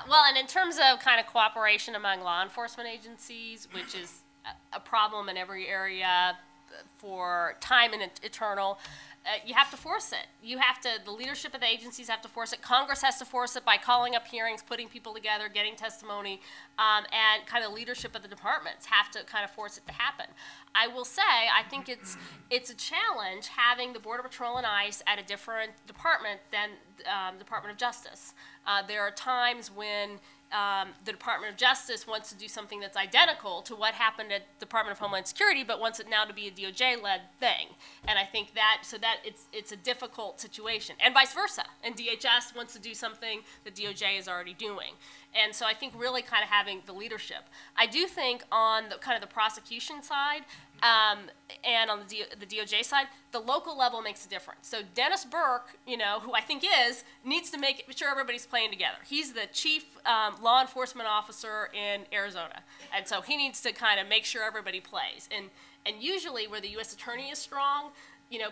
Well, and in terms of kind of cooperation among law enforcement agencies, which is a problem in every area for time and eternal, you have to force it. The leadership of the agencies have to force it. Congress has to force it by calling up hearings, putting people together, getting testimony, and kind of leadership of the departments have to kind of force it to happen. I will say, I think it's a challenge having the Border Patrol and ICE at a different department than Department of Justice. There are times when the Department of Justice wants to do something that's identical to what happened at Department of Homeland Security, but wants it now to be a DOJ-led thing. And I think that it's a difficult situation, and vice versa. And DHS wants to do something that DOJ is already doing. And so I think really kind of having the leadership. I do think on the kind of the prosecution side and on the DOJ side, the local level makes a difference. So Dennis Burke, who I think needs to make sure everybody's playing together. He's the chief law enforcement officer in Arizona. And so he needs to kind of make sure everybody plays. And usually where the U.S. attorney is strong,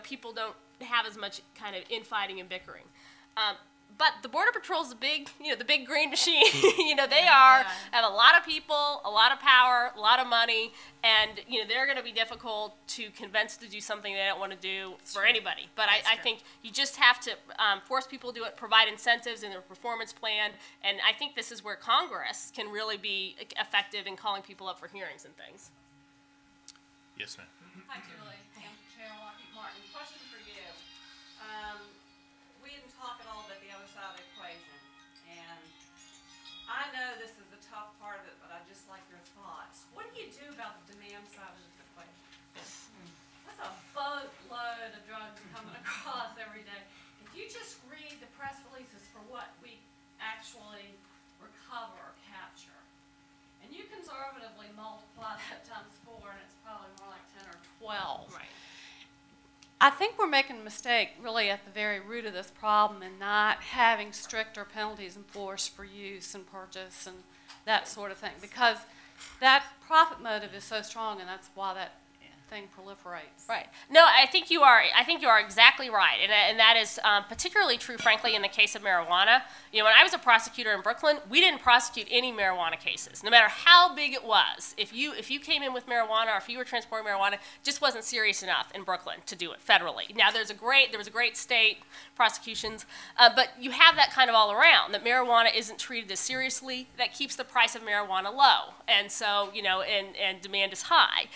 people don't have as much kind of infighting and bickering. But the Border Patrol is the big green machine. They have a lot of people, a lot of power, a lot of money, and they're going to be difficult to convince to do something they don't want to do for anybody. But I think you just have to force people to do it, provide incentives in their performance plan, and I think this is where Congress can really be effective in calling people up for hearings and things. Yes, ma'am. Hi, Julie. I'm Chair Lockheed Martin. Question for you. We didn't talk at all about the other side of the equation, and I know this is a tough part of it, but I'd just like your thoughts. What do you do about the demand side of this equation? That's a boatload of drugs coming across every day. If you just read the press releases for what we actually recover or capture, and you conservatively multiply that times 4, and it's probably more like 10 or 12. Right. I think we're making a mistake really at the very root of this problem in not having stricter penalties enforced for use and purchase and that sort of thing, because that profit motive is so strong, and that's why that thing proliferates. Right. No, I think you are exactly right, and that is particularly true, frankly, in the case of marijuana. When I was a prosecutor in Brooklyn, we didn't prosecute any marijuana cases, no matter how big it was. If you came in with marijuana or if you were transporting marijuana, it just wasn't serious enough in Brooklyn to do it federally. Now there was a great state prosecutions, but you have that kind of all around. That marijuana isn't treated as seriously. That keeps the price of marijuana low, and so and demand is high.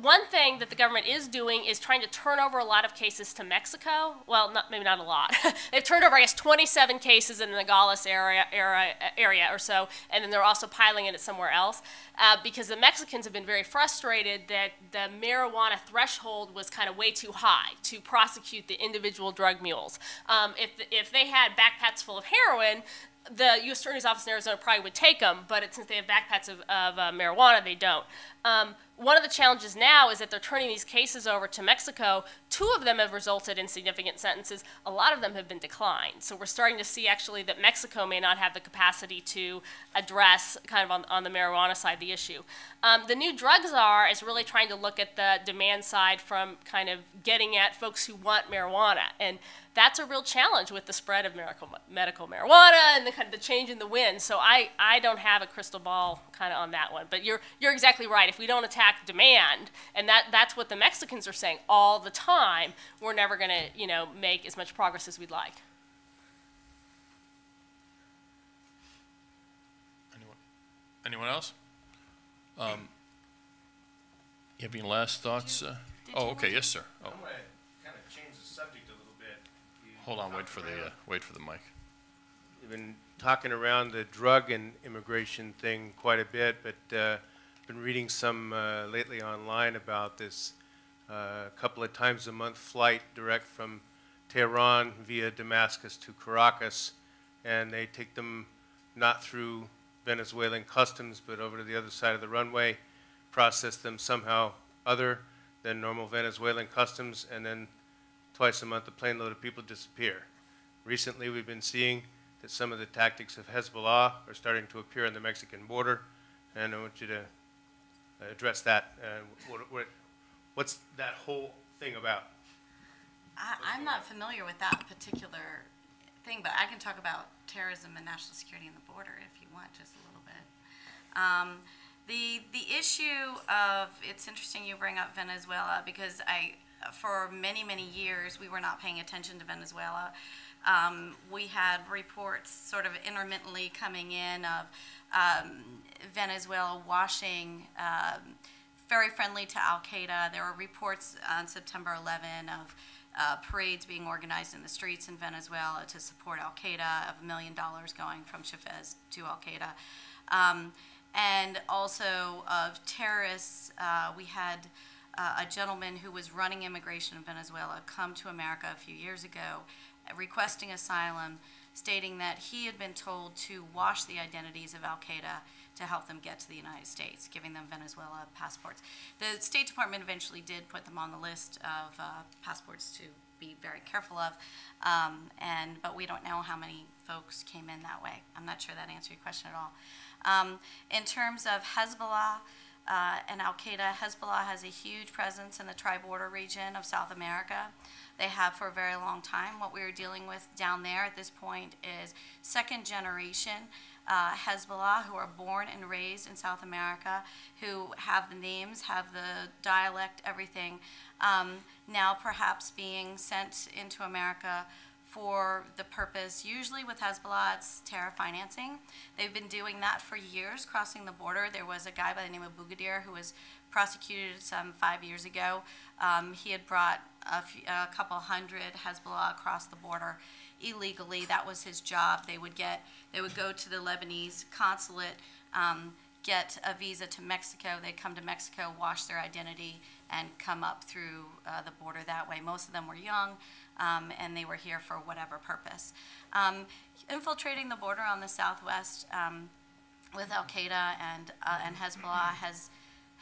One thing that the government is doing is trying to turn over a lot of cases to Mexico. Well, maybe not a lot. They've turned over, I guess, 27 cases in the Nogales area or so, and then they're also piling it somewhere else because the Mexicans have been very frustrated that the marijuana threshold was kind of way too high to prosecute the individual drug mules. If they had backpacks full of heroin, the U.S. Attorney's Office in Arizona probably would take them, but since they have backpacks of marijuana, they don't. One of the challenges now is that they're turning these cases over to Mexico. 2 of them have resulted in significant sentences. A lot of them have been declined. So we're starting to see actually that Mexico may not have the capacity to address kind of on the marijuana side the issue. The new drug czar is really trying to look at the demand side from kind of getting at folks who want marijuana. And that's a real challenge with the spread of medical marijuana and the kind of the change in the wind. So I don't have a crystal ball kind of on that one. But you're exactly right. If we don't attack demand, and that's what the Mexicans are saying all the time, we're never going to make as much progress as we'd like. Anyone else? You have any last thoughts? Oh, okay. Yes, sir. Oh. I'm going to kind of change the subject a little bit. Hold on. Wait for the mic. We've been talking around the drug and immigration thing quite a bit, but been reading some lately online about this couple of times a month flight direct from Tehran via Damascus to Caracas, and they take them not through Venezuelan customs but over to the other side of the runway, process them somehow other than normal Venezuelan customs, and then twice a month a plane load of people disappear. Recently we've been seeing that some of the tactics of Hezbollah are starting to appear on the Mexican border, and I want you to address that. What's that whole thing about? I'm not familiar with that particular thing, but I can talk about terrorism and national security and the border if you want, just a little bit. The issue of, it's interesting you bring up Venezuela, because for many, many years, we were not paying attention to Venezuela. We had reports sort of intermittently coming in of Venezuela washing, very friendly to Al-Qaeda. There were reports on September 11 of parades being organized in the streets in Venezuela to support Al-Qaeda, of $1 million going from Chavez to Al-Qaeda. And also of terrorists. We had a gentleman who was running immigration in Venezuela come to America a few years ago requesting asylum, stating that he had been told to wash the identities of Al-Qaeda to help them get to the United States, giving them Venezuela passports. The State Department eventually did put them on the list of passports to be very careful of, but we don't know how many folks came in that way. I'm not sure that answered your question at all. In terms of Hezbollah and Al-Qaeda, Hezbollah has a huge presence in the tri-border region of South America. They have for a very long time. What we are dealing with down there at this point is second generation Hezbollah, who are born and raised in South America, who have the names, have the dialect, everything, now perhaps being sent into America for the purpose, usually with Hezbollah, it's terror financing. They've been doing that for years, crossing the border. There was a guy by the name of Bugadir who was prosecuted some 5 years ago. He had brought a couple hundred Hezbollah across the border illegally. That was his job. They would go to the Lebanese consulate, get a visa to Mexico. They'd come to Mexico, wash their identity, and come up through the border that way. Most of them were young, and they were here for whatever purpose. Infiltrating the border on the southwest with Al-Qaeda and Hezbollah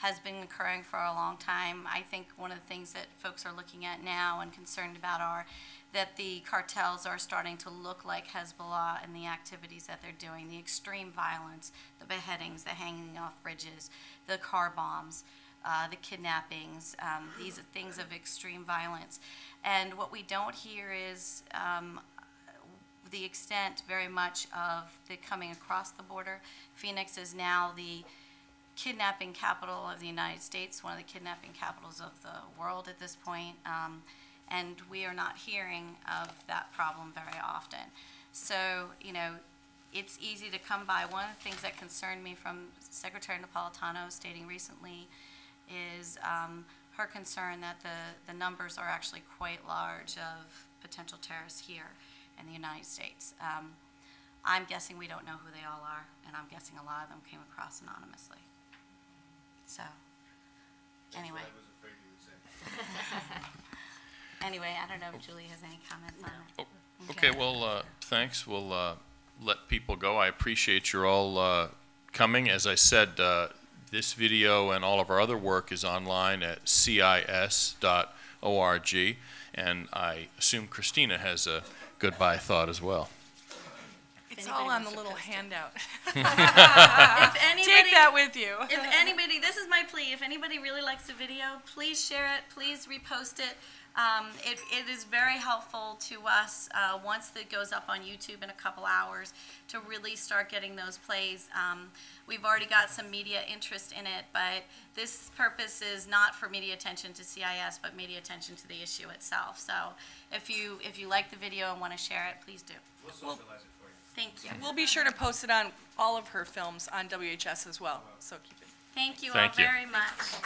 has been occurring for a long time. I think one of the things that folks are looking at now and concerned about are that the cartels are starting to look like Hezbollah and the activities that they're doing, the extreme violence, the beheadings, the hanging off bridges, the car bombs, the kidnappings. These are things of extreme violence. And what we don't hear is the extent very much of the coming across the border. Phoenix is now the kidnapping capital of the United States, one of the kidnapping capitals of the world at this point, and we are not hearing of that problem very often. So, you know, it's easy to come by. One of the things that concerned me from Secretary Napolitano stating recently is her concern that the numbers are actually quite large of potential terrorists here in the United States. I'm guessing we don't know who they all are, and I'm guessing a lot of them came across anonymously. So, anyway. That's what I was afraid you would say. Anyway, I don't know if Julie has any comments on it. Okay, well, thanks. We'll let people go. I appreciate you're all coming. As I said, this video and all of our other work is online at cis.org, and I assume Christina has a goodbye thought as well. It's all on the little handout. If anybody, Take that with you. If anybody, this is my plea, if anybody really likes the video, please share it, please repost it. It is very helpful to us once it goes up on YouTube in a couple hours to really start getting those plays. We've already got some media interest in it, but this purpose is not for media attention to CIS, but media attention to the issue itself. So if you like the video and want to share it, please do. We'll socialize it for you. Thank you. We'll be sure to post it on all of her films on WHS as well, so keep it. Thank you all Thank you. very much.